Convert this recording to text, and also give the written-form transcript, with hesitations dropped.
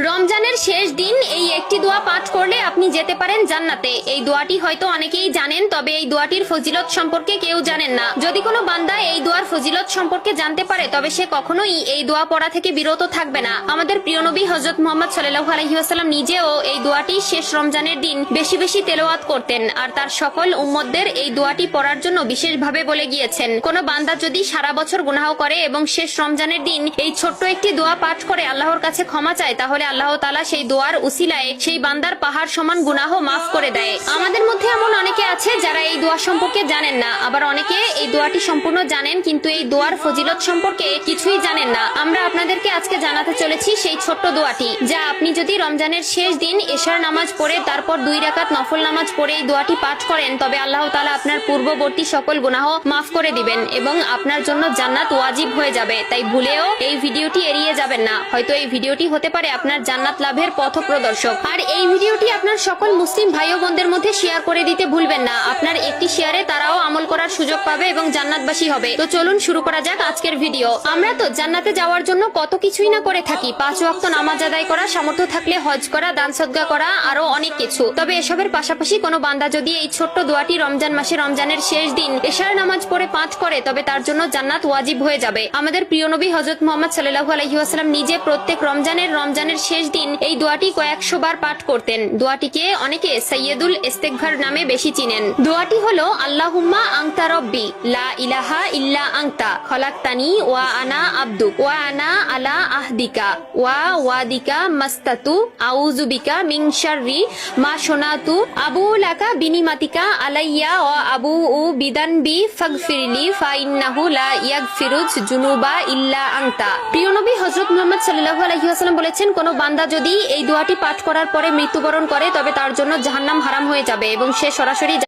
রমজানের শেষ দিন এই একটি দোয়া পাঠ করলে আপনি যেতে পারেন জান্নাতে। এই দোয়াটি হয়তো অনেকেই জানেন, তবে এই দোয়াটির ফজিলত সম্পর্কে কেউ জানেন না। যদি কোনো বান্দা এই দোয়ার ফজিলত সম্পর্কে জানতে পারে তবে সে কখনোই এই দোয়া পড়া থেকে বিরত থাকবে না। আমাদের প্রিয় নবী হযরত মুহাম্মদ সাল্লাল্লাহু আলাইহি ওয়াসাল্লাম নিজেও এই দোয়াটি শেষ রমজানের দিন বেশি বেশি তেলাওয়াত করতেন, আর তার সকল উম্মতদের এই দোয়াটি পড়ার জন্য বিশেষভাবে বলে গিয়েছেন। কোনো বান্দা যদি সারা বছর গুনাহ করে এবং শেষ রমজানের দিন এই ছোট্ট একটি দোয়া পাঠ করে আল্লাহর কাছে ক্ষমা চায়, তাহলে আল্লাহ তাআলা সেই দোয়ার উসিলায় সেই বান্দার পাহাড় সমান গুনাহ মাফ করে দেয়। আমাদের মধ্যে এমন অনেকে আছে যারা এই দোয়া সম্পর্কে জানেন না, আবার অনেকে এই দোয়াটি সম্পূর্ণ জানেন কিন্তু এই দোয়ার ফজিলত সম্পর্কে কিছুই জানেন না। আমরা আপনাদেরকে আজকে জানাতে চলেছি সেই ছোট্ট দোয়াটি, যা আপনি যদি রমজানের শেষ দিন এশার নামাজ পড়ে তারপর 2 রাকাত নফল নামাজ পড়ে এই দোয়াটি পাঠ করেন, তবে আল্লাহ তাআলা আপনার পূর্ববর্তী সকল গুনাহ মাফ করে দিবেন এবং আপনার জন্য জান্নাত ওয়াজিব হয়ে যাবে। তাই ভুলেও এই ভিডিওটি এড়িয়ে যাবেন না। হয়তো এই ভিডিওটি হতে পারে আপনার জান্নাত লাভের পথপ্রদর্শক। আর এই ভিডিওটি আপনার সকল মুসলিম ভাই ও বোনদের মধ্যে শেয়ার করে দিতে ভুলবেন না। আপনার একটি শেয়ারে তারাও আমল করার সুযোগ পাবে এবং জান্নাতবাসী হবে। তো চলুন শুরু করা যাক আজকের ভিডিও। আমরা তো জান্নাতে যাওয়ার জন্য কত কিছুই না করে থাকি। 5 ওয়াক্ত নামাজ আদায় করা, সামর্থ্য থাকলে হজ করা, দান সদকা করা, আরো অনেক কিছু। তবে এসবের পাশাপাশি কোনো বান্দা যদি এই ছোট্ট দোয়াটি রমজান মাসে রমজানের শেষ দিন এশার নামাজ পড়ে পাঠ করে তবে তার জন্য জান্নাত ওয়াজিব হয়ে যাবে। আমাদের প্রিয় নবী হযরত মুহাম্মদ সাল্লাল্লাহু আলাইহি ওয়াসাল্লাম নিজে প্রত্যেক রমজানের শেষ দিন এই দোয়াটি কয়েকশো বার পাঠ করতেন। দোয়াটিকে অনেকে সাইয়্যিদুল ইস্তিগফার নামে বেশি চিনেন। দোয়াটি হলো আল্লাহুম্মা আনতা রব্বি লা ইলাহা ইল্লা আনতা খলাকতানি ওয়া আনা আবদুক ওয়া আনা আলা আহদিকা ওয়া ওয়াদিকা মাস্তাতু আউযু বিকা মিন শাররি মা শনাতু আবু লাকা বিনিমাতিকা আলাইয়া ওয়া আবু বিদানবি ফাগফিরলি ফা ইন্নাহু লা ইয়াগফিরুজ জুনুবা ইল্লা আনতা। প্রিয় নবী হযরত মুহাম্মদ সাল্লাল্লাহু আলাইহি ওয়াসাল্লাম বলেছেন, কোন বান্দা যদি এই দোয়াটি পাঠ করার পরে মৃত্যুবরণ করে তবে তার জন্য জাহান্নাম হারাম হয়ে যাবে এবং সে সরাসরি